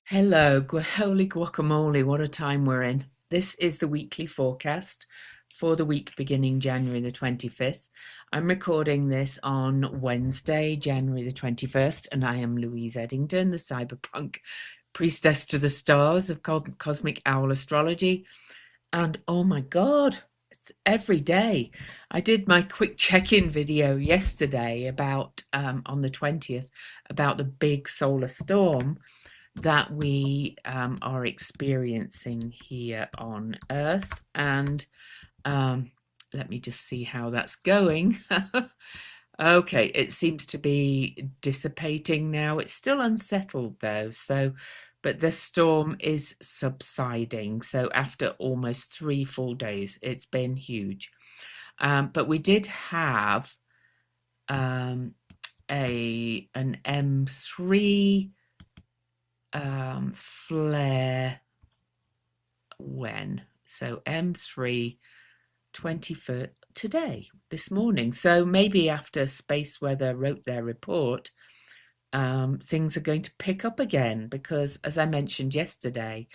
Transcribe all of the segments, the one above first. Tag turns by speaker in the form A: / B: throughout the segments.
A: Hello, holy guacamole, what a time we're in. This is the weekly forecast for the week beginning January the 25th. I'm recording this on Wednesday, January the 21st, and I am Louise Edington, the cyberpunk priestess to the stars of cosmic owl astrology. And oh my God, it's every day. I did my quick check-in video yesterday about on the 20th about the big solar storm that we are experiencing here on Earth. And let me just see how that's going. Okay, it seems to be dissipating now. It's still unsettled though, but the storm is subsiding. So after almost 3 full days, it's been huge. But we did have um, an M3 flare when? So M3 21st today, this morning. So maybe after Space Weather wrote their report, things are going to pick up again because, as I mentioned yesterday,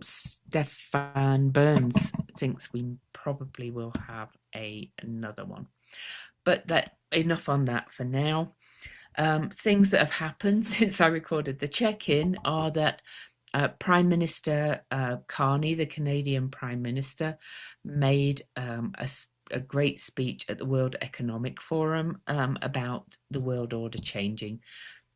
A: Stefan Burns thinks we probably will have another one. But that enough on that for now. Things that have happened since I recorded the check-in are that Prime Minister Carney, the Canadian Prime Minister, made a great speech at the World Economic Forum about the world order changing,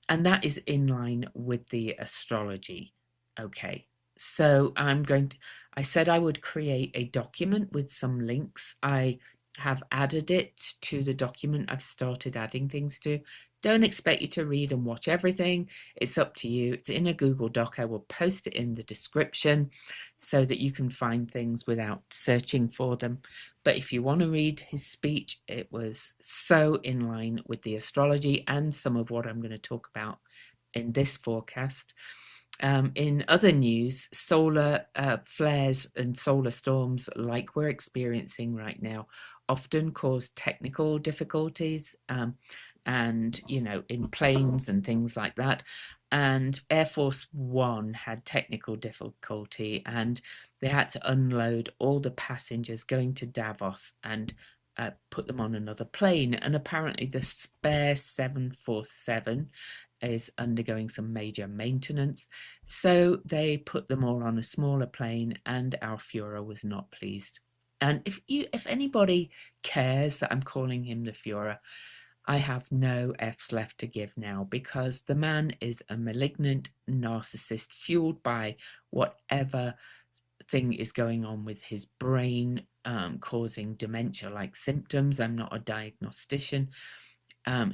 A: and that is in line with the astrology. Okay, so I said I would create a document with some links. I have added it to the document I've started adding things to. Don't expect you to read and watch everything. It's up to you. It's in a Google Doc. I will post it in the description so that you can find things without searching for them. But if you want to read his speech, it was so in line with the astrology and some of what I'm going to talk about in this forecast. In other news, solar flares and solar storms like we're experiencing right now often cause technical difficulties, and in planes and things like that. And Air Force One had technical difficulty, and they had to unload all the passengers going to Davos and put them on another plane. And apparently the spare 747 is undergoing some major maintenance, so they put them all on a smaller plane, and our Führer was not pleased. And if anybody cares that I'm calling him the Führer, I have no F's left to give now, because the man is a malignant narcissist fueled by whatever thing is going on with his brain, causing dementia-like symptoms. I'm not a diagnostician.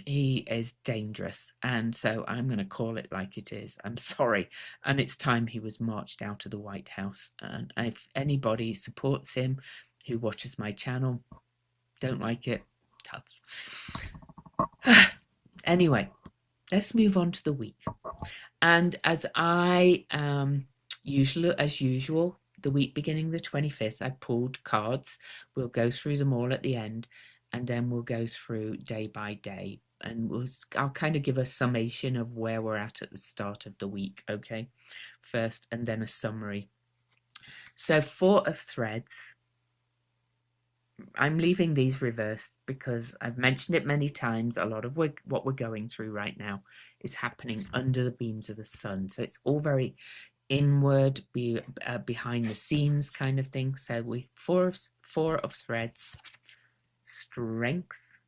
A: He is dangerous, and so I'm going to call it like it is. I'm sorry, and it's time he was marched out of the White House. And if anybody supports him who watches my channel, don't like it, tough. Anyway, let's move on to the week. And as usual, the week beginning the 25th, I pulled cards. We'll go through them all at the end, and then we'll go through day by day. And I'll kind of give a summation of where we're at the start of the week, okay? First, and then a summary. So 4 of Threads. I'm leaving these reversed because I've mentioned it many times. A lot of what we're going through right now is happening under the beams of the sun. So it's all very inward, behind the scenes kind of thing. So we four of Threads, strength,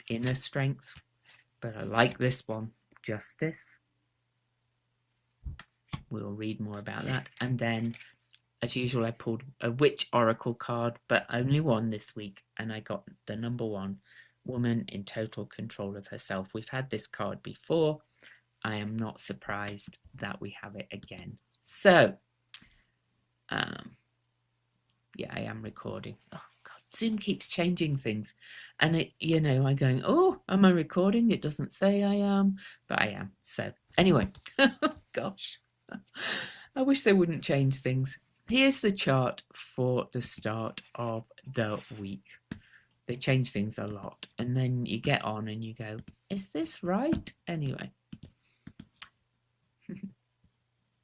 A: inner strength. But I like this one, justice. We'll read more about that. And then, as usual, I pulled a witch oracle card, but only one this week, and I got the number 1, woman in total control of herself. We've had this card before. I am not surprised that we have it again. So, yeah, I am recording. Oh God, Zoom keeps changing things, and I'm going, oh, am I recording? It doesn't say I am, but I am. So anyway, gosh, I wish they wouldn't change things. Here's the chart for the start of the week. They change things a lot, and then you get on and you go, is this right? Anyway.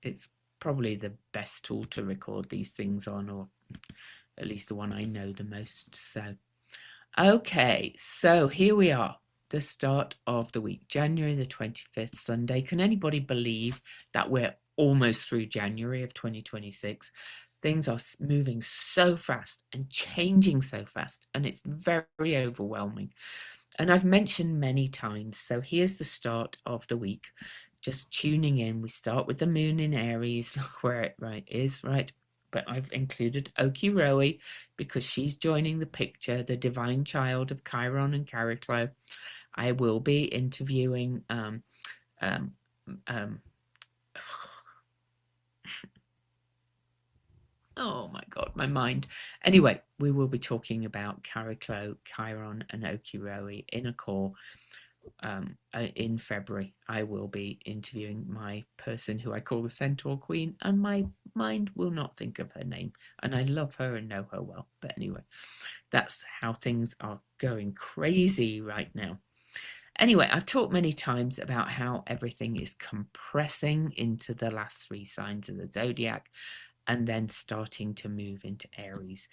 A: it's probably the best tool to record these things on, or at least the one I know the most. So, okay, so here we are, the start of the week, January the 25th, Sunday. Can anybody believe that we're almost through January of 2026? Things are moving so fast and changing so fast, and it's very overwhelming. And I've mentioned many times, so here's the start of the week. Just tuning in, we start with the moon in Aries. Look where it is, right? But I've included Okiroe because she's joining the picture, the divine child of Chiron and Chariklo. I will be interviewing um, oh my God, my mind. Anyway, we will be talking about Chariklo, Chiron, and Okiroe in a call in February. I will be interviewing my person who I call the Centaur Queen, and my mind will not think of her name. And I love her and know her well. But anyway, that's how things are going crazy right now. Anyway, I've talked many times about how everything is compressing into the last 3 signs of the zodiac and then starting to move into Aries.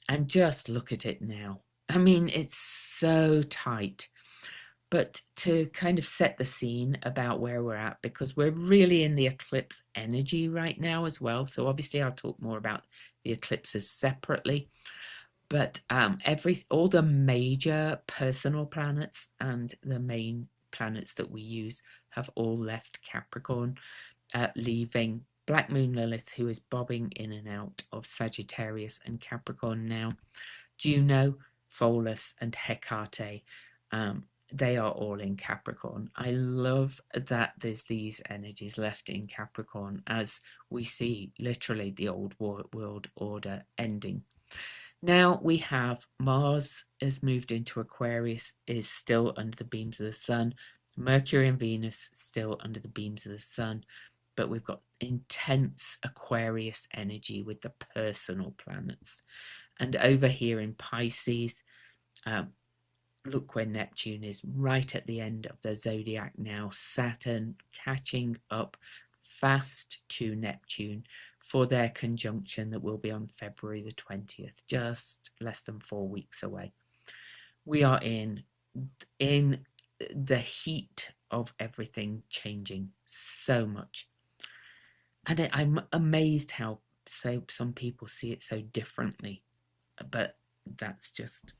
A: And just look at it now. I mean, it's so tight. But to kind of set the scene about where we're at, because we're really in the eclipse energy right now as well. So obviously I'll talk more about the eclipses separately. But all the major personal planets and the main planets that we use have all left Capricorn, leaving Black Moon Lilith, who is bobbing in and out of Sagittarius and Capricorn now. Juno, Pholus, and Hecate, they are all in Capricorn. I love that there's these energies left in Capricorn as we see literally the old world order ending. Now we have Mars has moved into Aquarius, is still under the beams of the sun. Mercury and Venus still under the beams of the sun. But we've got intense Aquarius energy with the personal planets. And over here in Pisces, look where Neptune is, right at the end of the zodiac now. Saturn catching up fast to Neptune for their conjunction that will be on February the 20th, just less than 4 weeks away. We are in the heat of everything changing so much. And I'm amazed how some people see it so differently, but that's just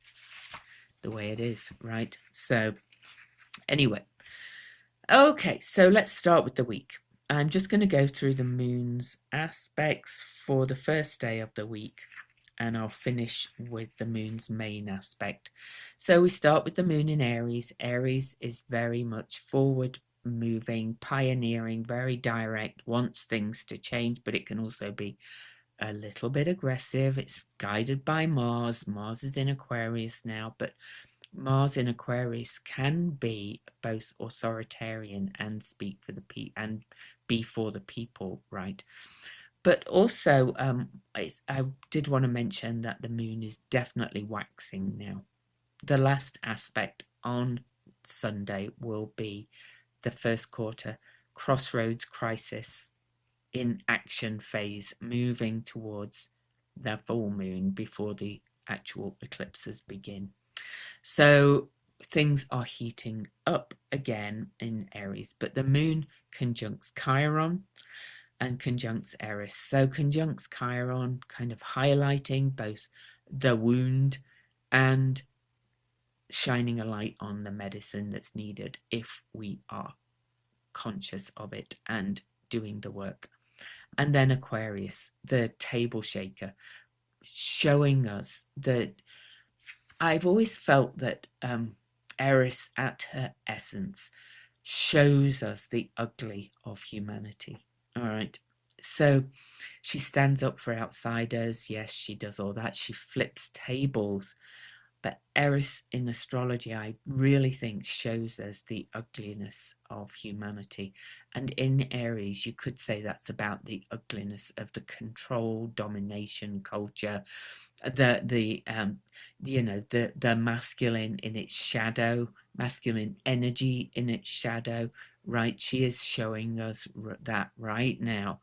A: the way it is, right? So anyway, okay, so let's start with the week. I'm just going to go through the moon's aspects for the first day of the week, and I'll finish with the moon's main aspect. So we start with the moon in Aries. Aries is very much forward moving, pioneering, very direct, wants things to change, but it can also be a little bit aggressive. It's guided by Mars. Mars is in Aquarius now, but Mars in Aquarius can be both authoritarian and speak for the and be for the people, right? But also, I did want to mention that the moon is definitely waxing now. The last aspect on Sunday will be the first quarter crossroads crisis in action phase, moving towards the full moon before the actual eclipses begin. So things are heating up again in Aries, but the moon conjuncts Chiron and conjuncts Eris. So conjuncts Chiron, kind of highlighting both the wound and shining a light on the medicine that's needed if we are conscious of it and doing the work. And then Aquarius, the table shaker, showing us that I've always felt that Eris at her essence shows us the ugly of humanity. All right. So she stands up for outsiders. Yes, she does all that. She flips tables. But Eris in astrology, I really think, shows us the ugliness of humanity. And in Aries, you could say that's about the ugliness of the control, domination, culture, the masculine in its shadow, masculine energy in its shadow, right? She is showing us that right now.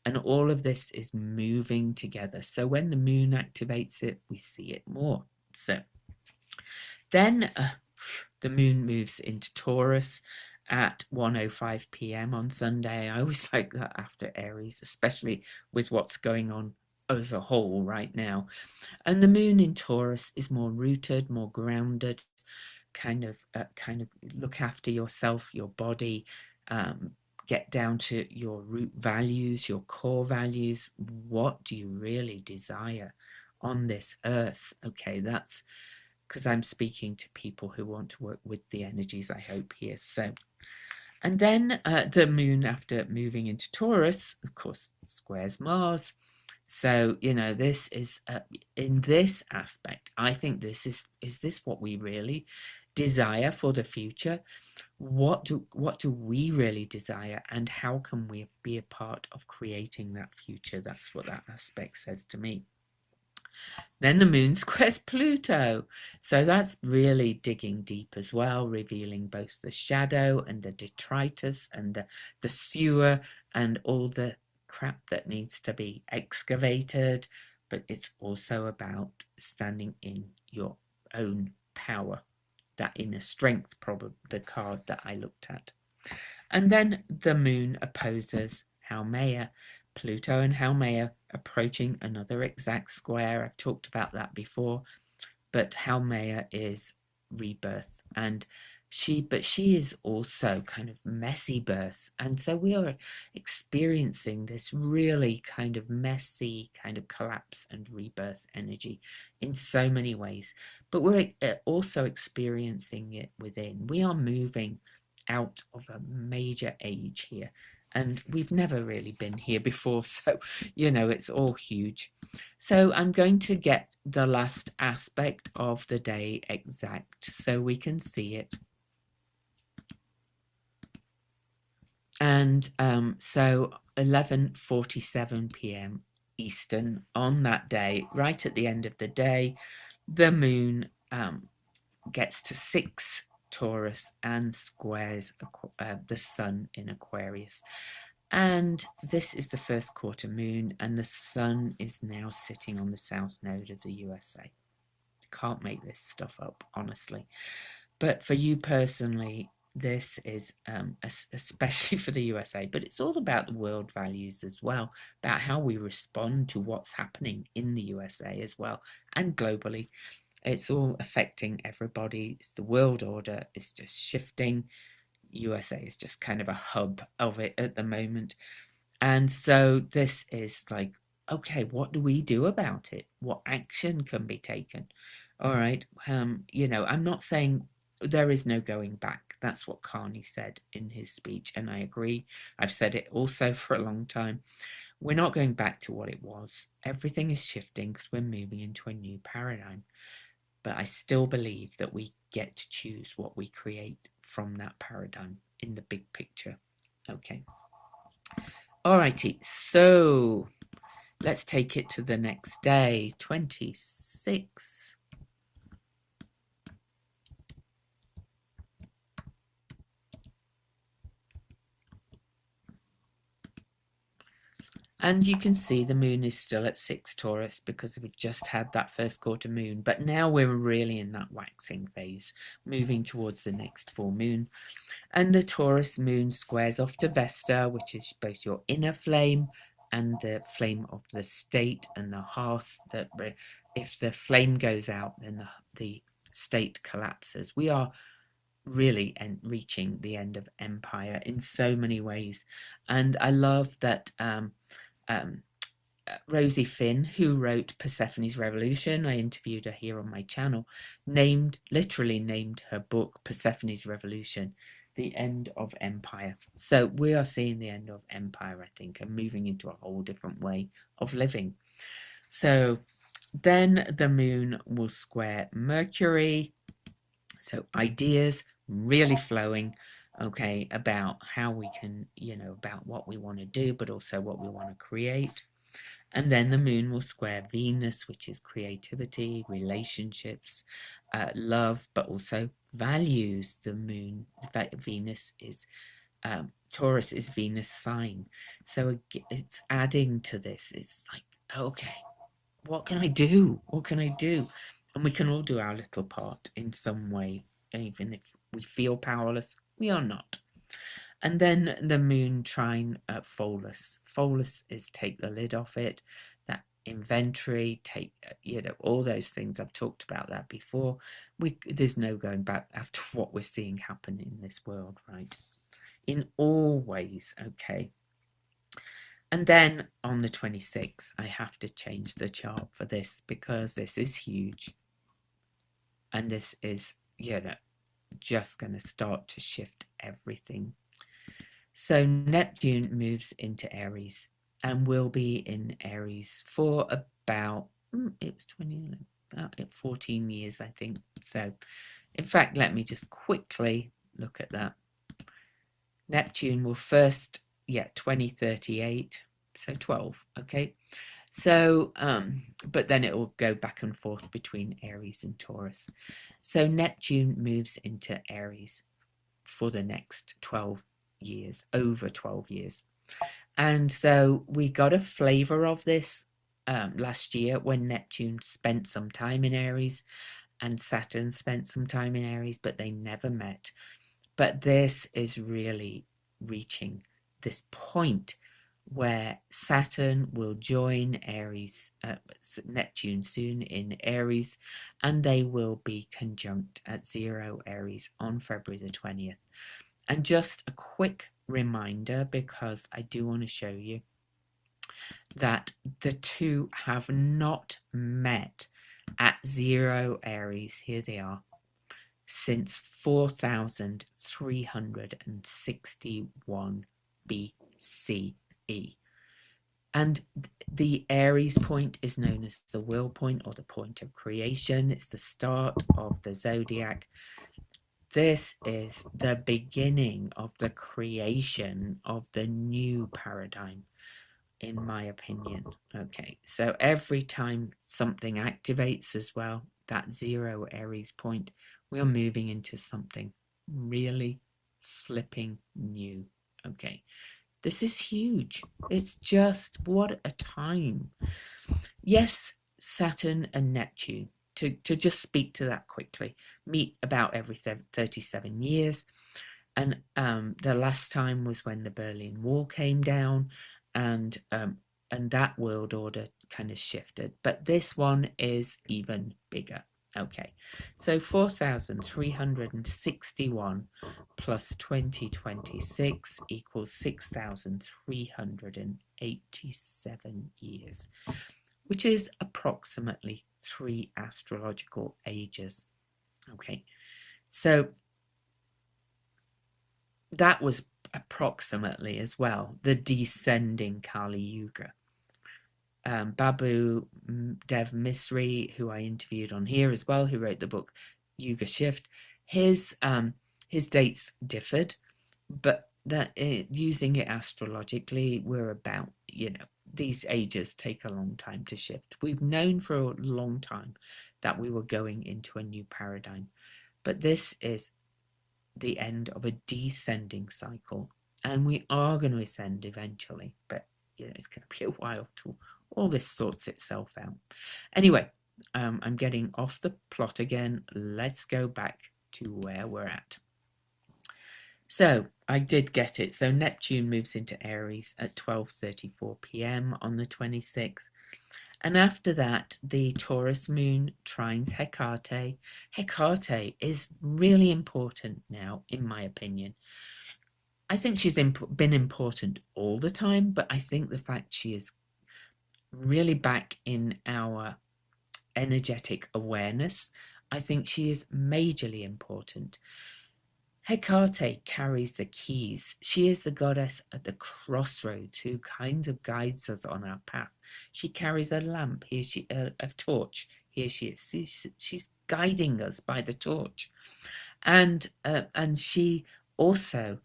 A: And all of this is moving together. So when the moon activates it, we see it more. So then the moon moves into Taurus at 1:05 p.m. on Sunday. I always like that after Aries, especially with what's going on as a whole right now. And the moon in Taurus is more rooted, more grounded, kind of look after yourself, your body, get down to your root values, your core values. What do you really desire on this earth? Okay, that's because I'm speaking to people who want to work with the energies, I hope, here. So, and then the moon, after moving into Taurus, of course, squares Mars. So, you know, this is, in this aspect, I think this is this what we really desire for the future? What do we really desire, and how can we be a part of creating that future? That's what that aspect says to me. Then the moon squares Pluto. So that's really digging deep as well, revealing both the shadow and the detritus and the sewer and all the crap that needs to be excavated. But it's also about standing in your own power, that inner strength, probably the card that I looked at. And then the moon opposes Haumea. Pluto and Haumea approaching another exact square. I've talked about that before, but Haumea is rebirth, and she is also kind of messy birth, and so we are experiencing this really kind of messy kind of collapse and rebirth energy in so many ways, but we're also experiencing it within. We are moving out of a major age here, and we've never really been here before, so you know, it's all huge. So I'm going to get the last aspect of the day exact so we can see it. And so 11:47 p.m. Eastern on that day, right at the end of the day, the moon gets to 6 Taurus and squares the sun in Aquarius. And this is the first quarter moon, and the sun is now sitting on the south node of the USA. Can't make this stuff up, honestly. But for you personally, this is especially for the USA, but it's all about the world values as well, about how we respond to what's happening in the USA as well, and globally. It's all affecting everybody. It's the world order. It's just shifting. USA is just kind of a hub of it at the moment. And so this is like, okay, what do we do about it? What action can be taken? All right. You know, I'm not saying there is no going back. That's what Carney said in his speech, and I agree. I've said it also for a long time. We're not going back to what it was. Everything is shifting because we're moving into a new paradigm. But I still believe that we get to choose what we create from that paradigm in the big picture. Okay. Alrighty, so let's take it to the next day, 26. And you can see the moon is still at 6 Taurus because we just had that first quarter moon. But now we're really in that waxing phase, moving towards the next full moon. And the Taurus moon squares off to Vesta, which is both your inner flame and the flame of the state and the hearth. That if the flame goes out, then the state collapses. We are really reaching the end of empire in so many ways. And I love that Rosie Finn, who wrote Persephone's Revolution, I interviewed her here on my channel, literally named her book Persephone's Revolution, the end of empire. So we are seeing the end of empire, I think, and moving into a whole different way of living. So then the moon will square Mercury. So ideas really flowing, okay, about how we can, you know, about what we want to do, but also what we want to create. And then the moon will square Venus, which is creativity, relationships, love, but also values. The moon, Venus is Taurus is Venus sign. So it's adding to this. It's like, okay, what can I do? What can I do? And we can all do our little part in some way, even if we feel powerless, we are not. And then the moon trine at Pholus. Pholus is take the lid off it, that inventory, take, all those things. I've talked about that before. There's no going back after what we're seeing happen in this world, right? In all ways, okay. And then on the 26th, I have to change the chart for this because this is huge. And this is, just going to start to shift everything. So Neptune moves into Aries and will be in Aries for about, it was 20, about 14 years, I think. So, in fact, let me just quickly look at that. Neptune will first, 2038, so 12, okay? So, but then it will go back and forth between Aries and Taurus. So Neptune moves into Aries for the next 12 years, over 12 years. And so we got a flavor of this last year when Neptune spent some time in Aries and Saturn spent some time in Aries, but they never met. But this is really reaching this point where Saturn will join Aries, Neptune soon in Aries, and they will be conjunct at 0 Aries on February the 20th. And just a quick reminder, because I do want to show you that the two have not met at 0 Aries, here they are, since 4361 BCE. And the Aries point is known as the will point or the point of creation. It's the start of the zodiac. This is the beginning of the creation of the new paradigm, in my opinion. Okay, so every time something activates as well, that 0 Aries point, we're moving into something really flipping new. Okay, this is huge. It's just, what a time. Yes, Saturn and Neptune, to just speak to that quickly, meet about every 37 years. And the last time was when the Berlin Wall came down, and that world order kind of shifted. But this one is even bigger. Okay, so 4,361 plus 2026 equals 6,387 years, which is approximately 3 astrological ages. Okay, so that was approximately as well the descending Kali Yuga. Babu Dev Misri, who I interviewed on here as well, who wrote the book Yuga Shift, his dates differed, but that using it astrologically, we're about, these ages take a long time to shift. We've known for a long time that we were going into a new paradigm, but this is the end of a descending cycle, and we are going to ascend eventually, but it's going to be a while till all this sorts itself out. Anyway, I'm getting off the plot again. Let's go back to where we're at. So I did get it. So Neptune moves into Aries at 12:34 p.m. on the 26th. And after that, the Taurus moon trines Hecate. Hecate is really important now, in my opinion. I think she's been important all the time, but I think the fact she is really back in our energetic awareness, I think she is majorly important. Hecate carries the keys. She is the goddess at the crossroads who kind of guides us on our path. She carries a lamp. Here she, a torch. Here she is. She's guiding us by the torch, and she also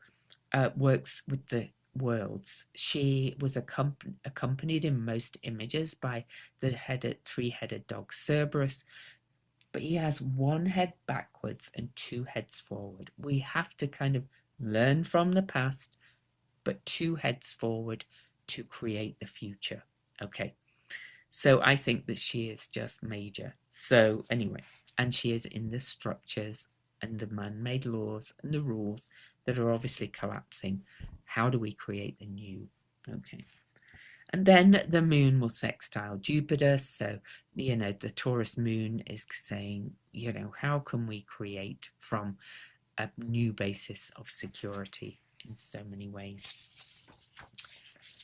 A: works with the worlds. She was accompanied in most images by the three-headed dog Cerberus, but he has one head backwards and two heads forward. We have to kind of learn from the past, but 2 heads forward to create the future. Okay, so I think that she is just major. So anyway, and she is in the structures and the man-made laws and the rules that are obviously collapsing. How do we create the new? Okay. And then the moon will sextile Jupiter. So, the Taurus moon is saying, how can we create from a new basis of security in so many ways?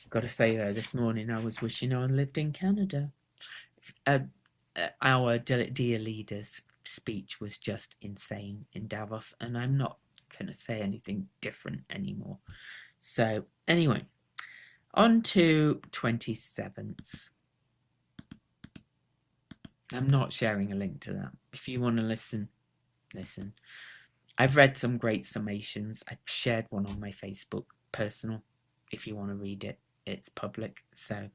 A: Got to say, though, this morning I was wishing I lived in Canada. Our dear leader's speech was just insane in Davos, and I'm not going to say anything different anymore. So, anyway, on to 27th. I'm not sharing a link to that. If you want to listen, listen. I've read some great summations. I've shared one on my Facebook, personal. If you want to read it, it's public. So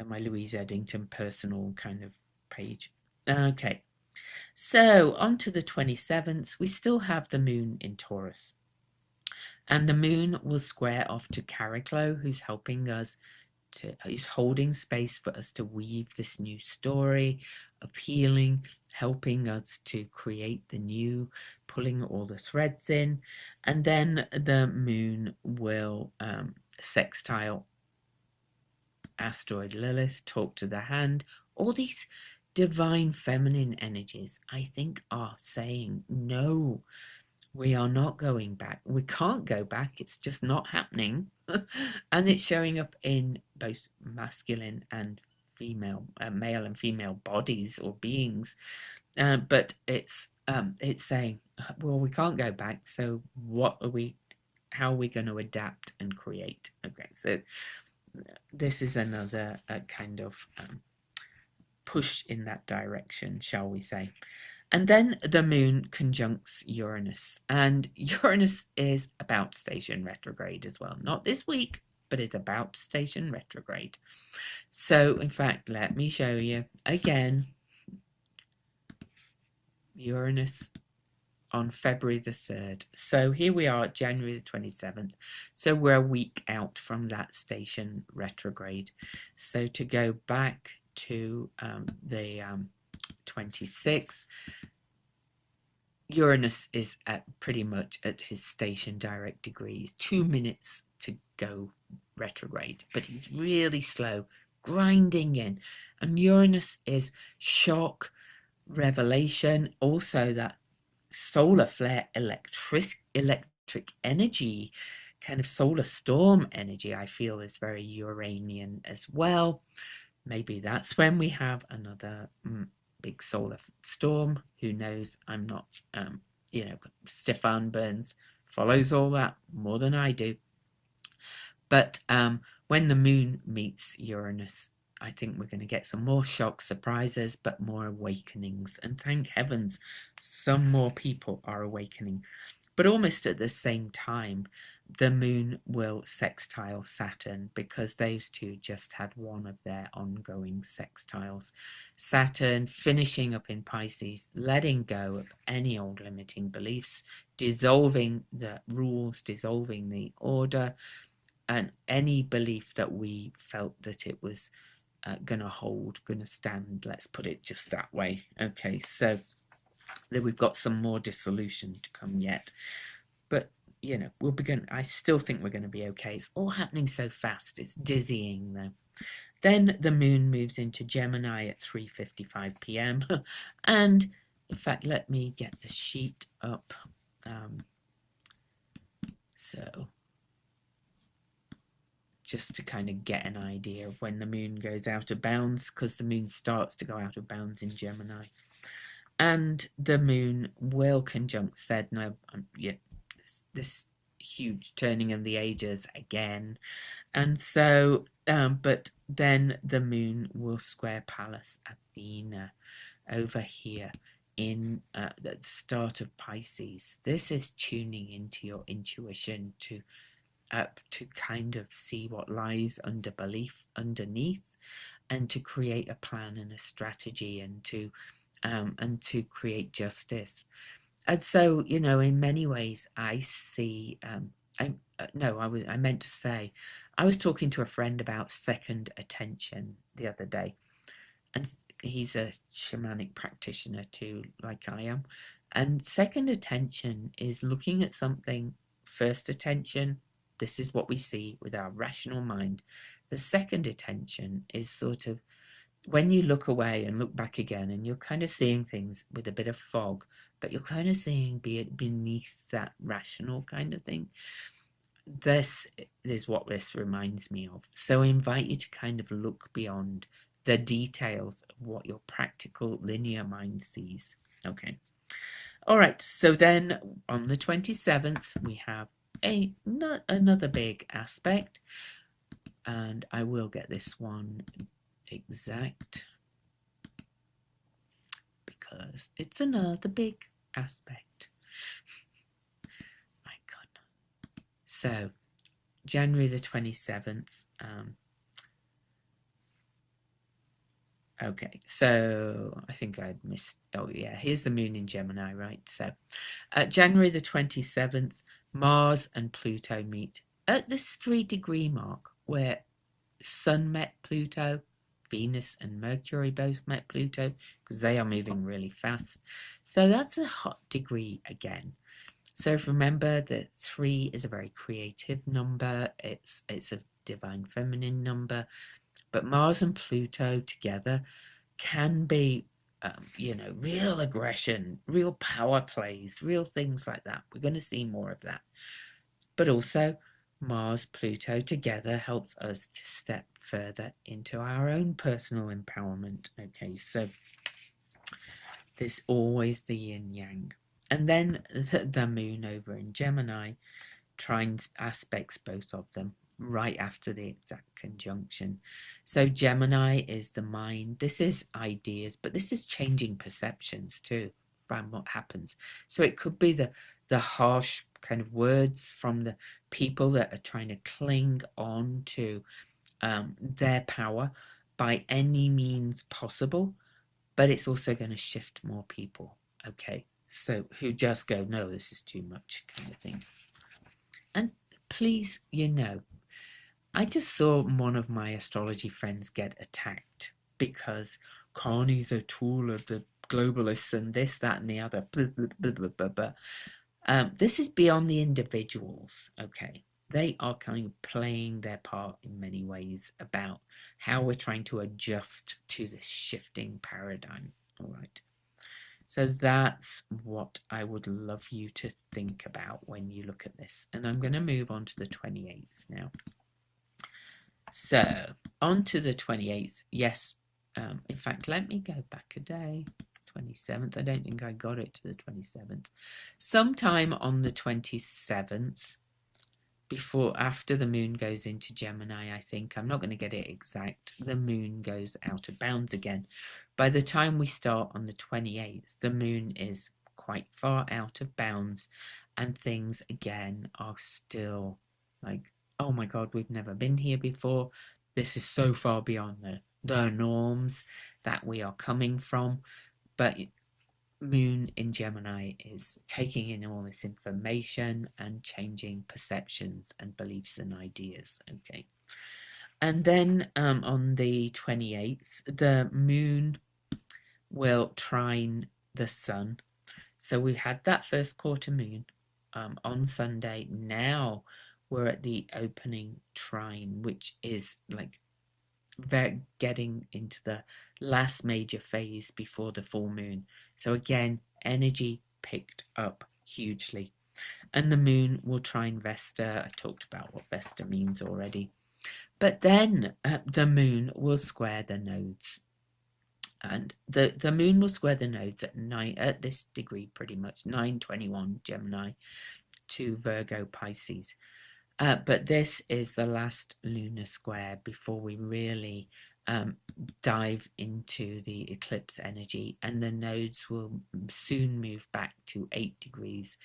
A: my Louise Edington personal kind of page. Okay. So on to the 27th. We still have the moon in Taurus. And the moon will square off to Cariclo, who's helping us he's holding space for us to weave this new story of healing, helping us to create the new, pulling all the threads in. And then the moon will sextile asteroid Lilith, talk to the hand. All these divine feminine energies, I think, are saying no. We are not going back. We can't go back. It's just not happening. And it's showing up in both masculine and female, male and female bodies or beings. But it's saying, well, we can't go back. So how are we going to adapt and create? Okay, so this is another kind of push in that direction, shall we say. And then the moon conjuncts Uranus, and Uranus is about to station retrograde as well. Not this week, but it's about to station retrograde. So, in fact, let me show you again. Uranus on February the 3rd. So here we are, January the 27th. So we're a week out from that station retrograde. So to go back to the 26th, Uranus is pretty much at his station direct degrees, 2 minutes to go retrograde, but he's really slow, grinding in. And Uranus is shock, revelation, also that solar flare, electric energy, kind of solar storm energy, I feel is very Uranian as well. Maybe that's when we have another big solar storm. Who knows? I'm not, Stefan Burns follows all that more than I do. But when the moon meets Uranus, I think we're going to get some more shock surprises, but more awakenings. And thank heavens, some more people are awakening. But almost at the same time, the moon will sextile Saturn, because those two just had one of their ongoing sextiles. Saturn finishing up in Pisces, letting go of any old limiting beliefs, dissolving the rules, dissolving the order, and any belief that we felt that it was going to hold, going to stand. Let's put it just that way. Okay, so then we've got some more dissolution to come yet. But we'll begin. I still think we're going to be okay. It's all happening so fast. It's dizzying, though. Then the moon moves into Gemini at 3:55 p.m. And in fact, let me get the sheet up. So just to kind of get an idea of when the moon goes out of bounds, because the moon starts to go out of bounds in Gemini. And the moon will conjunct Sedna. This huge turning of the ages again. And so, but then the moon will square Pallas Athena over here in the start of Pisces. This is tuning into your intuition to kind of see what lies underneath, and to create a plan and a strategy, and to create justice. And so, you know, in many ways, I see. I meant to say, I was talking to a friend about second attention the other day, and he's a shamanic practitioner too, like I am. And second attention is looking at something. First attention, this is what we see with our rational mind. The second attention is sort of when you look away and look back again, and you're kind of seeing things with a bit of fog, but you're kind of seeing beneath that rational kind of thing. This is what this reminds me of. So I invite you to kind of look beyond the details of what your practical linear mind sees. Okay. All right. So then on the 27th, we have another big aspect, and I will get this one exact because it's another big aspect. My God. So January the 27th. Okay, so I think I missed. Oh, yeah, here's the moon in Gemini, right? So January the 27th, Mars and Pluto meet at this 3-degree mark where Sun met Pluto, Venus and Mercury both met Pluto because they are moving really fast. So that's a hot degree again. So remember that 3 is a very creative number. It's a divine feminine number. But Mars and Pluto together can be, real aggression, real power plays, real things like that. We're going to see more of that. But also, Mars, Pluto together helps us to step further into our own personal empowerment. Okay, so there's always the yin yang. And then the moon over in Gemini trines aspects both of them right after the exact conjunction. So Gemini is the mind. This is ideas, but this is changing perceptions too from what happens. So it could be the harsh kind of words from the people that are trying to cling on to their power by any means possible, but it's also going to shift more people. Okay, so who just go, no, this is too much kind of thing. And please, I just saw one of my astrology friends get attacked because Carney's a tool of the globalists and this, that, and the other. Blah, blah, blah, blah, blah, blah. This is beyond the individuals, okay? They are kind of playing their part in many ways about how we're trying to adjust to this shifting paradigm, all right? So that's what I would love you to think about when you look at this. And I'm going to move on to the 28th now. So on to the 28th. Yes, in fact, let me go back a day. 27th. I don't think I got it to the 27th. Sometime on the 27th, after the moon goes into Gemini, I think. I'm not going to get it exact. The moon goes out of bounds again. By the time we start on the 28th, the moon is quite far out of bounds and things again are still like, oh my God, we've never been here before. This is so far beyond the norms that we are coming from. But moon in Gemini is taking in all this information and changing perceptions and beliefs and ideas. Okay. And then on the 28th, the moon will trine the sun. So we had that first quarter moon on Sunday. Now we're at the opening trine, which is like getting into the last major phase before the full moon. So again, energy picked up hugely. And the moon will trine Vesta. I talked about what Vesta means already. But then the moon will square the nodes. And the moon will square the nodes at this degree pretty much, 9:21 Gemini to Virgo Pisces. But this is the last lunar square before we really dive into the eclipse energy, and the nodes will soon move back to 8 degrees.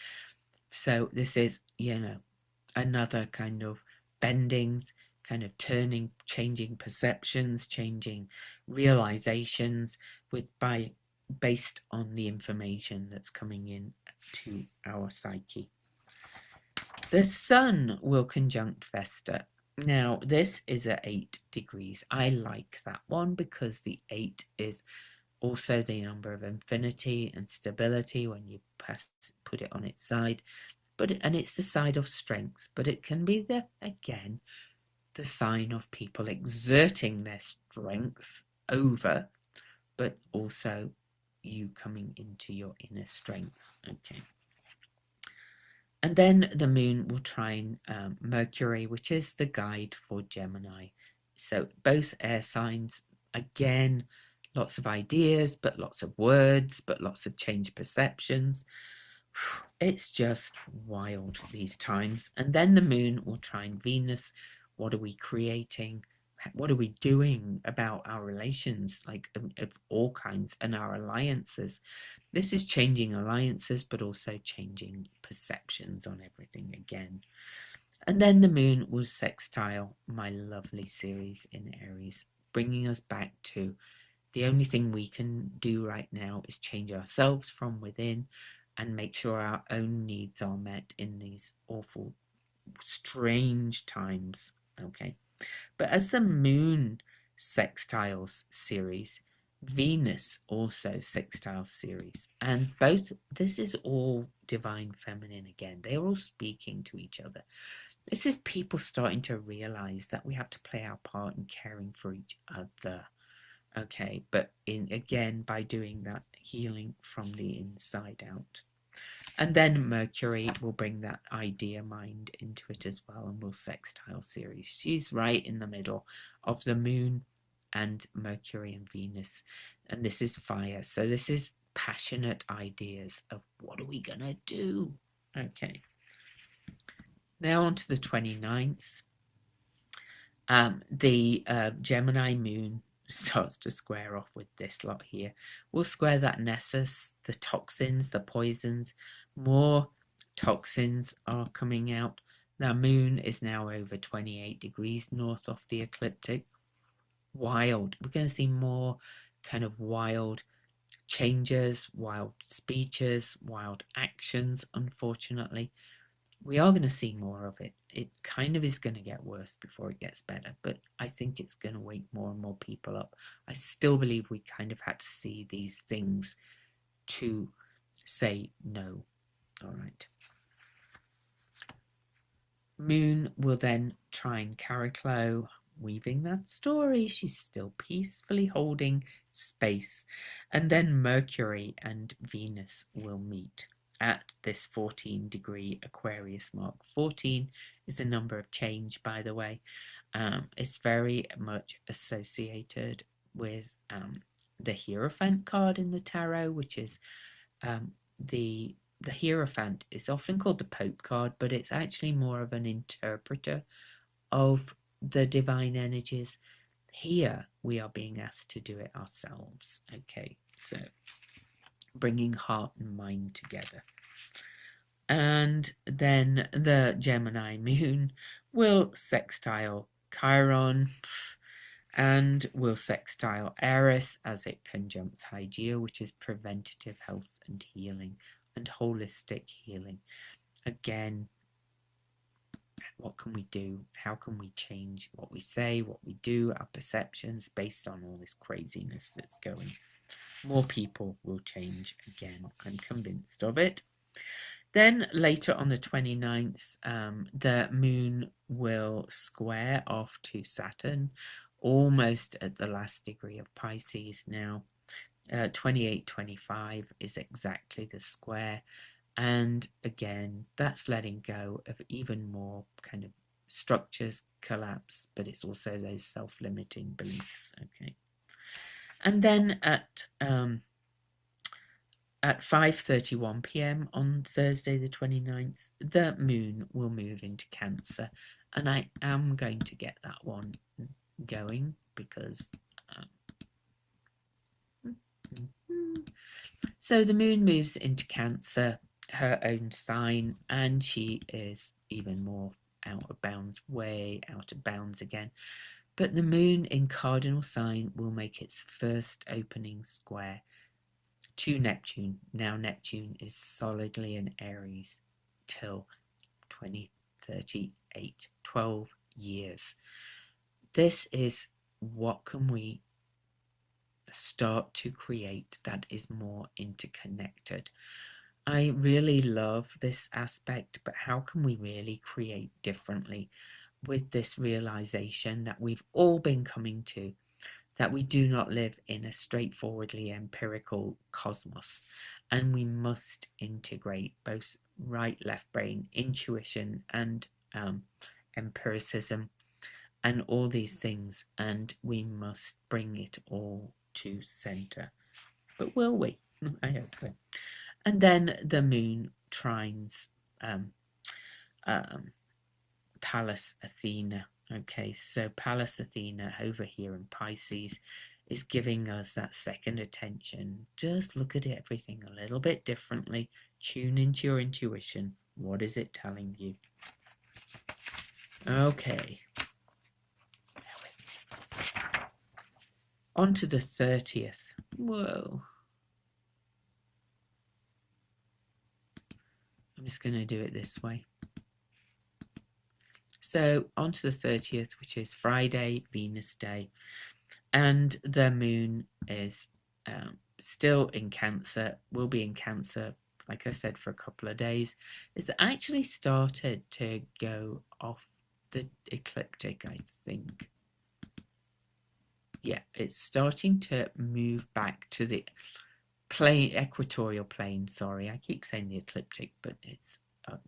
A: So this is, another kind of bendings, kind of turning, changing perceptions, changing realizations based on the information that's coming in to our psyche. The Sun will conjunct Vesta. Now, this is at 8 degrees. I like that one because the 8 is also the number of infinity and stability when you put it on its side. And it's the side of strength, but it can be again the sign of people exerting their strength over, but also you coming into your inner strength. Okay. And then the moon will trine Mercury, which is the guide for Gemini. So both air signs, again, lots of ideas, but lots of words, but lots of changed perceptions. It's just wild these times. And then the moon will trine Venus. What are we creating? What are we doing about our relations, like of all kinds, and our alliances? This is changing alliances, but also changing perceptions on everything again. And then the moon will sextile my lovely series in Aries, bringing us back to the only thing we can do right now is change ourselves from within and make sure our own needs are met in these awful, strange times. Okay. But as the moon sextiles series, Venus also sextiles series. And this is all divine feminine again. They're all speaking to each other. This is people starting to realize that we have to play our part in caring for each other. Okay, but again, by doing that, healing from the inside out. And then Mercury will bring that idea mind into it as well, and will sextile series. She's right in the middle of the moon and Mercury and Venus. And this is fire. So this is passionate ideas of what are we going to do? Okay. Now on to the 29th. The Gemini moon starts to square off with this lot here. We'll square that Nessus, the toxins, the poisons. More toxins are coming out. The moon is now over 28 degrees north of the ecliptic. Wild. We're going to see more kind of wild changes, wild speeches, wild actions, unfortunately. We are going to see more of it. It kind of is going to get worse before it gets better, but I think it's going to wake more and more people up. I still believe we kind of had to see these things to say no. All right. Moon will then trine Cariclo, weaving that story. She's still peacefully holding space. And then Mercury and Venus will meet at this 14-degree Aquarius mark. 14 is a number of change, by the way. It's very much associated with the Hierophant card in the tarot, which is the Hierophant is often called the Pope card, but it's actually more of an interpreter of the divine energies. Here we are being asked to do it ourselves. Okay, so bringing heart and mind together. And then the Gemini moon will sextile Chiron and will sextile Eris as it conjuncts Hygeia, which is preventative health and healing and holistic healing. Again, what can we do? How can we change what we say, what we do, our perceptions based on all this craziness that's going? More people will change again. I'm convinced of it. Then later on the 29th, the moon will square off to Saturn, almost at the last degree of Pisces now. 28-25 is exactly the square. And again, that's letting go of even more kind of structures collapse, but it's also those self-limiting beliefs. Okay. And then at 5:31 p.m. on Thursday the 29th, the moon will move into Cancer. And I am going to get that one going because... So the moon moves into Cancer, her own sign, and she is even more out of bounds, way out of bounds again. But the moon in cardinal sign will make its first opening square to Neptune. Now Neptune is solidly in Aries till 2038, 12 years. This is what can we start to create that is more interconnected. I really love this aspect, but how can we really create differently with this realization that we've all been coming to, that we do not live in a straightforwardly empirical cosmos, and we must integrate both right, left brain, intuition, and empiricism, and all these things, and we must bring it all to center. But will we? I hope so. And then the moon trines Pallas Athena. Okay, so Pallas Athena over here in Pisces is giving us that second attention. Just look at everything a little bit differently. Tune into your intuition. What is it telling you? Okay. On to the 30th. Whoa. I'm just going to do it this way. So on to the 30th, which is Friday, Venus Day. And the moon is still in Cancer, will be in Cancer, like I said, for a couple of days. It's actually started to go off the ecliptic, I think. Yeah, it's starting to move back to the equatorial plane. Sorry, I keep saying the ecliptic, but it's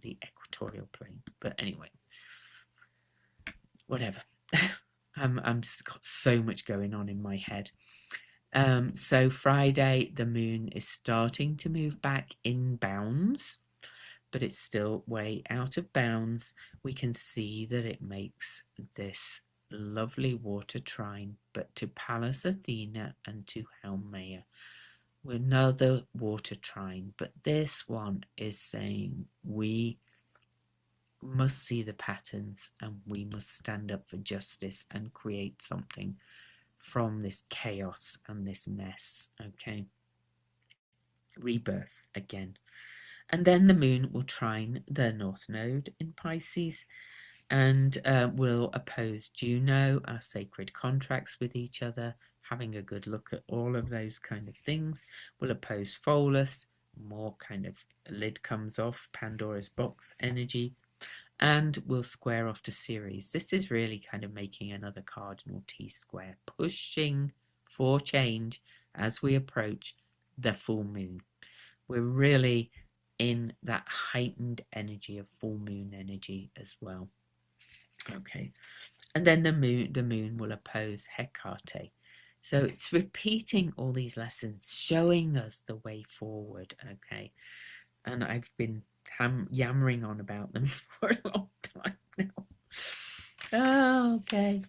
A: the equatorial plane. But anyway, whatever. I'm just got so much going on in my head. So Friday, the moon is starting to move back in bounds, but it's still way out of bounds. We can see that it makes this lovely water trine, but to Pallas Athena and to Haumea. Another water trine, but this one is saying we must see the patterns and we must stand up for justice and create something from this chaos and this mess. Okay, rebirth again. And then the moon will trine the North Node in Pisces and will oppose Juno, our sacred contracts with each other, having a good look at all of those kind of things. Will oppose Pholus, more kind of lid comes off, Pandora's box energy, and will square off to Ceres. This is really kind of making another cardinal T-square, pushing for change as we approach the full moon. We're really in that heightened energy of full moon energy as well. Okay, and then the moon will oppose Hecate. So it's repeating all these lessons, showing us the way forward. Okay, and I've been yammering on about them for a long time now. Oh, okay.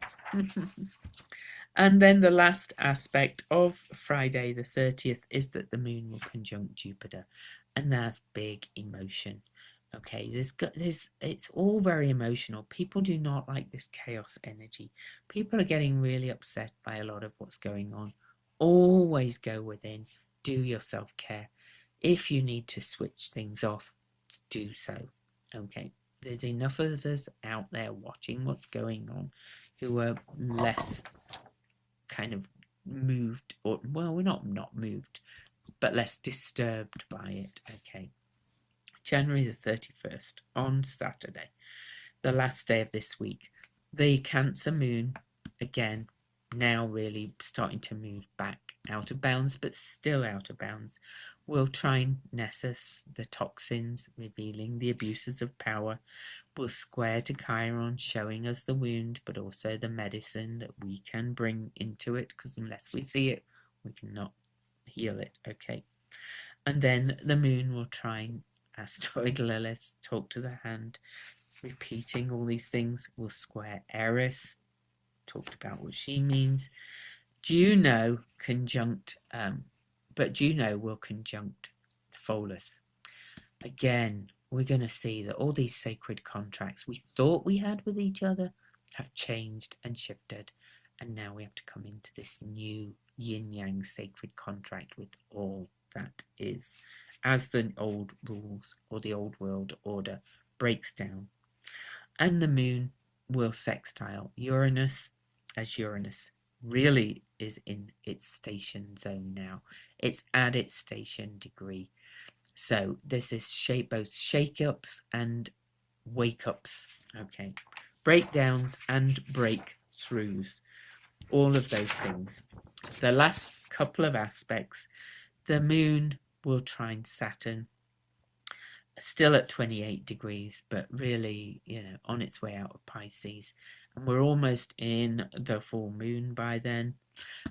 A: And then the last aspect of Friday the 30th is that the moon will conjunct Jupiter, and that's big emotion. Okay, it's all very emotional. People do not like this chaos energy. People are getting really upset by a lot of what's going on. Always go within, do your self-care. If you need to switch things off, do so. Okay, there's enough of us out there watching what's going on who are less kind of moved, or well, we're not moved, but less disturbed by it. Okay, January the 31st, on Saturday, the last day of this week, the Cancer moon, again, now really starting to move back out of bounds, but still out of bounds, will trine Nessus, the toxins, revealing the abuses of power, will square to Chiron, showing us the wound, but also the medicine that we can bring into it, because unless we see it, we cannot heal it. Okay, and then the moon will trine asteroid Lilith, talk to the hand, repeating all these things, will square Eris, talked about what she means. Juno conjunct, but Juno will conjunct Pholus. Again, we're going to see that all these sacred contracts we thought we had with each other have changed and shifted, and now we have to come into this new yin-yang sacred contract with all that is, as the old rules or the old world order breaks down. And the moon will sextile Uranus, as Uranus really is in its station zone now. It's at its station degree. So this is both shake-ups and wake-ups, okay? Breakdowns and breakthroughs, all of those things. The last couple of aspects, the moon will trine Saturn, still at 28 degrees, but really, on its way out of Pisces. And we're almost in the full moon by then.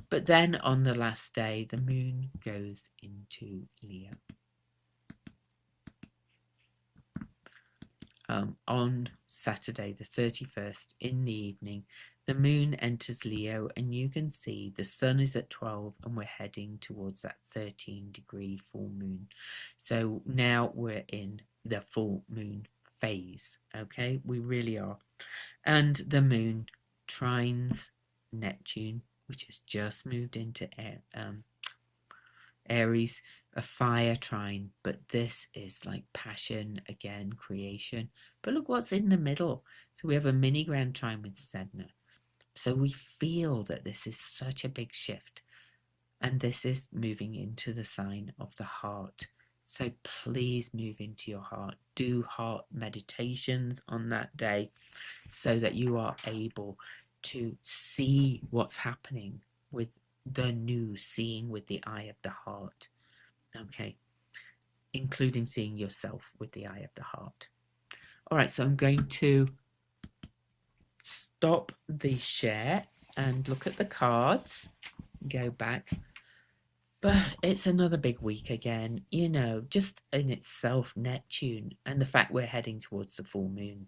A: But then on the last day, the moon goes into Leo. On Saturday the 31st in the evening, the moon enters Leo, and you can see the sun is at 12 and we're heading towards that 13-degree full moon. So now we're in the full moon phase, okay? We really are. And the moon trines Neptune, which has just moved into Aries, a fire trine, but this is like passion again, creation. But look what's in the middle. So we have a mini grand trine with Sedna. So we feel that this is such a big shift, and this is moving into the sign of the heart. So please move into your heart. Do heart meditations on that day so that you are able to see what's happening with the new, seeing with the eye of the heart. Okay, including seeing yourself with the eye of the heart. All right, so I'm going to stop the share and look at the cards, go back. But it's another big week again, just in itself, Neptune, and the fact we're heading towards the full moon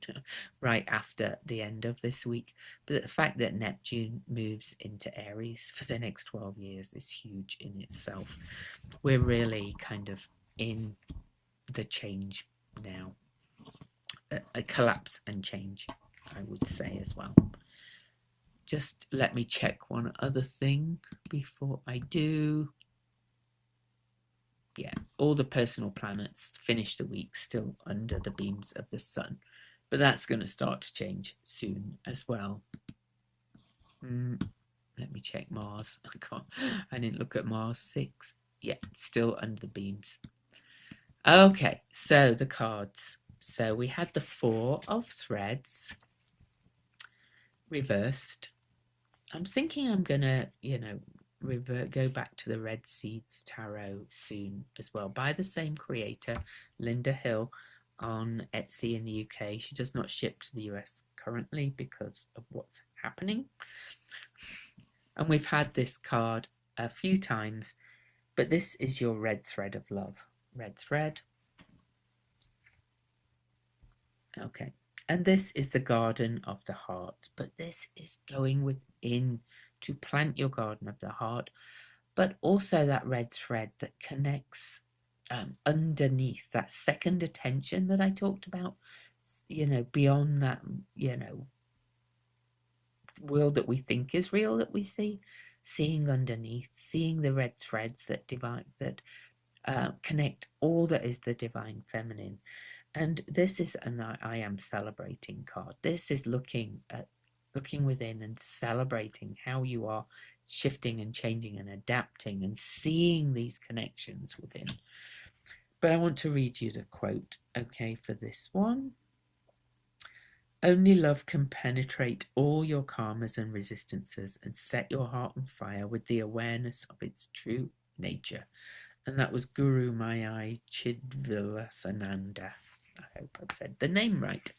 A: right after the end of this week. But the fact that Neptune moves into Aries for the next 12 years is huge in itself. We're really kind of in the change now, a collapse and change, I would say as well. Just let me check one other thing before I do. Yeah, all the personal planets finish the week still under the beams of the sun, but that's going to start to change soon as well. Let me check Mars. I didn't look at Mars 6. Yeah, still under the beams. Okay, so the cards. So we had the Four of Threads reversed. I'm thinking I'm going to, go back to the Red Seeds Tarot soon as well, by the same creator, Linda Hill, on Etsy in the UK. She does not ship to the US currently because of what's happening. And we've had this card a few times, but this is your red thread of love. Red thread. Okay. And this is the garden of the heart, but this is going within to plant your garden of the heart, but also that red thread that connects underneath, that second attention that I talked about, beyond that, world that we think is real, that we see, seeing underneath, seeing the red threads that connect all that is the divine feminine. And this is an I am celebrating card. This is looking within and celebrating how you are shifting and changing and adapting and seeing these connections within. But I want to read you the quote, okay, for this one. Only love can penetrate all your karmas and resistances and set your heart on fire with the awareness of its true nature. And that was Guru Mayai Chidvilasananda. I hope I've said the name right.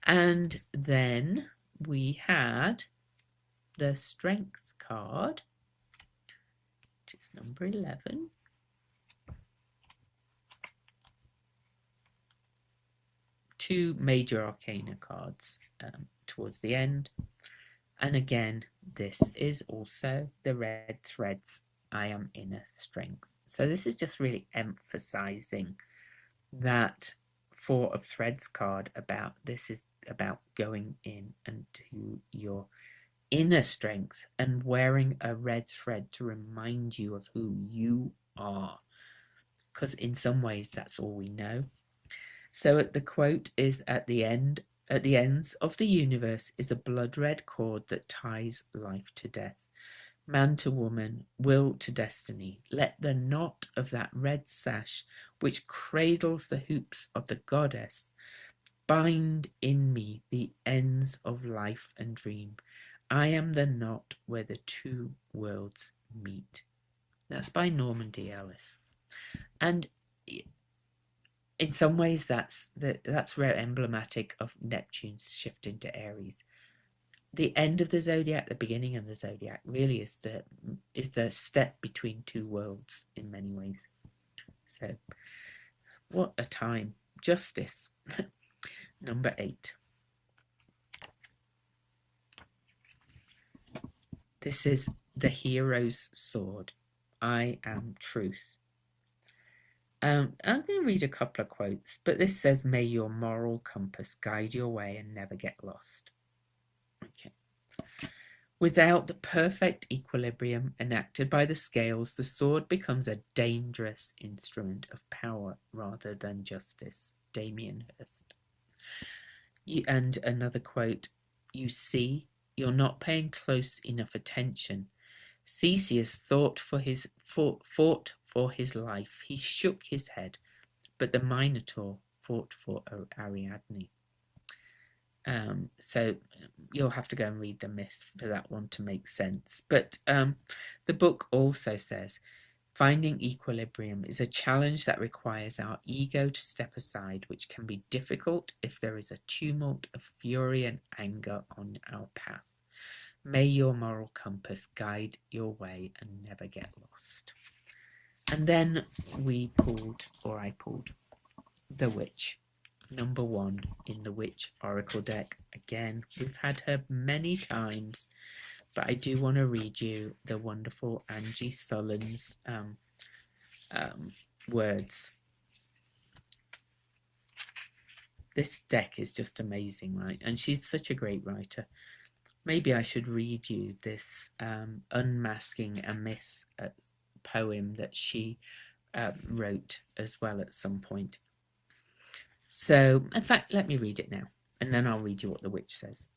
A: And then we had the Strength card, which is number 11. Two major arcana cards towards the end. And again, this is also the red threads. I am inner strength. So this is just really emphasizing that Four of Threads card about this is about going in and to your inner strength and wearing a red thread to remind you of who you are, because in some ways that's all we know. So the quote is, at the ends of the universe is a blood-red cord that ties life to death, man to woman, will to destiny. Let the knot of that red sash which cradles the hoops of the goddess bind in me the ends of life and dream. I am the knot where the two worlds meet. That's by Norman D. Ellis. And in some ways that's very emblematic of Neptune's shift into Aries. The end of the zodiac, the beginning of the zodiac, really is the step between two worlds in many ways. So what a time. Justice. Number 8. This is the hero's sword. I am truth. I'm going to read a couple of quotes, but this says, may your moral compass guide your way and never get lost. Okay. Without the perfect equilibrium enacted by the scales, the sword becomes a dangerous instrument of power rather than justice. Damien Hirst. And another quote, you see, you're not paying close enough attention. Theseus fought for his life. He shook his head, but the Minotaur fought for Ariadne. So you'll have to go and read the myth for that one to make sense. But the book also says, finding equilibrium is a challenge that requires our ego to step aside, which can be difficult if there is a tumult of fury and anger on our path. May your moral compass guide your way and never get lost. And then I pulled the Witch, number 1 in the Witch Oracle deck. Again, we've had her many times, but I do want to read you the wonderful Angie Sullen's words. This deck is just amazing, right? And she's such a great writer. Maybe I should read you this Unmasking a Myth poem that she wrote as well at some point. So, in fact, let me read it now, and then I'll read you what the witch says.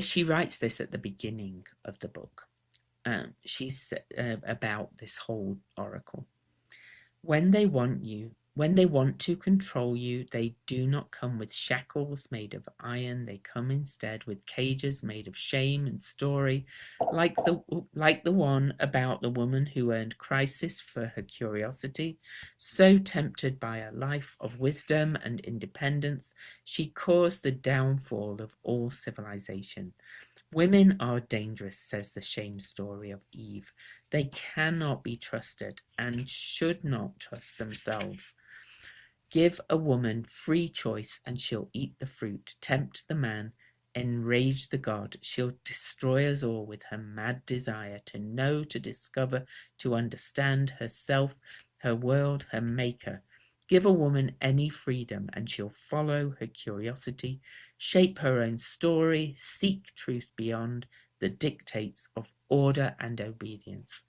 A: She writes this at the beginning of the book. She's about this whole oracle. When they want to control you, they do not come with shackles made of iron. They come instead with cages made of shame and story, like the one about the woman who earned crisis for her curiosity. So tempted by a life of wisdom and independence, she caused the downfall of all civilization. Women are dangerous, says the shame story of Eve. They cannot be trusted and should not trust themselves. Give a woman free choice and she'll eat the fruit. Tempt the man, enrage the god. She'll destroy us all with her mad desire to know, to discover, to understand herself, her world, her maker. Give a woman any freedom and she'll follow her curiosity, shape her own story, seek truth beyond the dictates of order and obedience.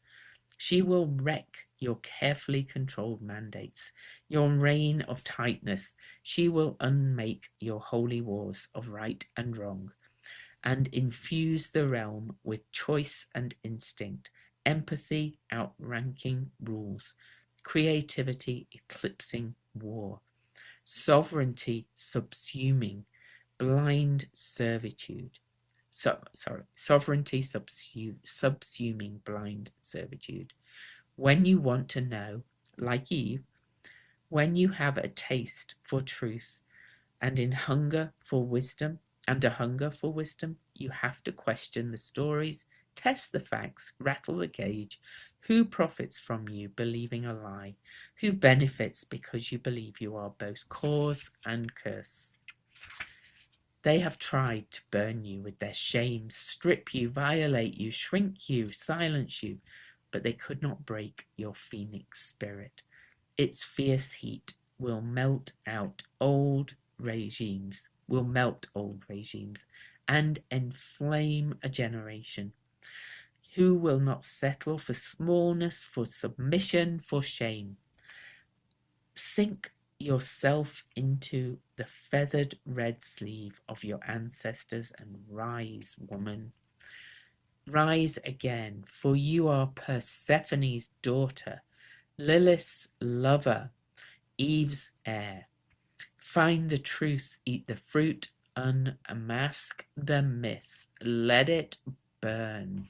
A: She will wreck your carefully controlled mandates, your reign of tightness. She will unmake your holy wars of right and wrong, and infuse the realm with choice and instinct, empathy outranking rules, creativity eclipsing war, sovereignty subsuming blind servitude. Sovereignty subsuming blind servitude. When you want to know, like Eve, when you have a taste for truth and a hunger for wisdom, you have to question the stories, test the facts, rattle the cage. Who profits from you believing a lie? Who benefits because you believe you are both cause and curse? They have tried to burn you with their shame, strip you, violate you, shrink you, silence you, but they could not break your phoenix spirit. Its fierce heat will melt old regimes, and enflame a generation. Who will not settle for smallness, for submission, for shame? Sink yourself into the feathered red sleeve of your ancestors and rise, woman. Rise again, for you are Persephone's daughter, Lilith's lover, Eve's heir. Find the truth, eat the fruit, unmask the myth, let it burn.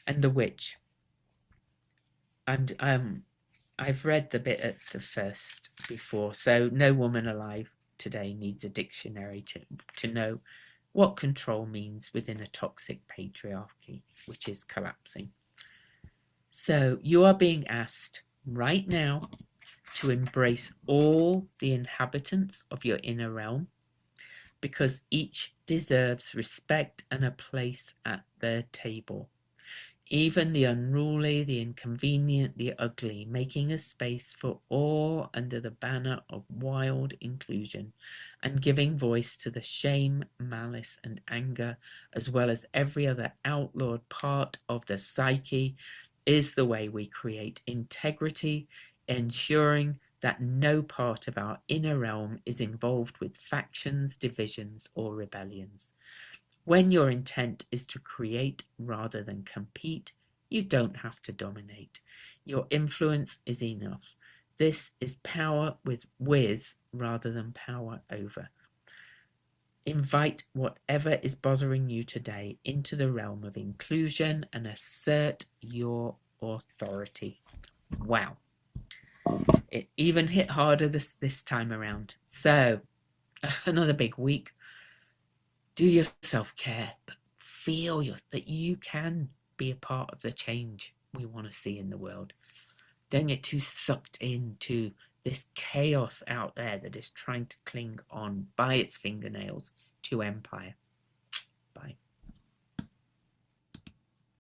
A: And the witch. I've read the bit at the first before, so no woman alive today needs a dictionary to know what control means within a toxic patriarchy, which is collapsing. So you are being asked right now to embrace all the inhabitants of your inner realm, because each deserves respect and a place at their table. Even the unruly, the inconvenient, the ugly, making a space for all under the banner of wild inclusion, and giving voice to the shame, malice, and anger, as well as every other outlawed part of the psyche, is the way we create integrity, ensuring that no part of our inner realm is involved with factions, divisions, or rebellions. When your intent is to create rather than compete, you don't have to dominate. Your influence is enough. This is power with rather than power over. Invite whatever is bothering you today into the realm of inclusion and assert your authority. Wow. It even hit harder this time around. So, another big week. Do your self-care, but feel that you can be a part of the change we want to see in the world. Don't get too sucked into this chaos out there that is trying to cling on by its fingernails to empire.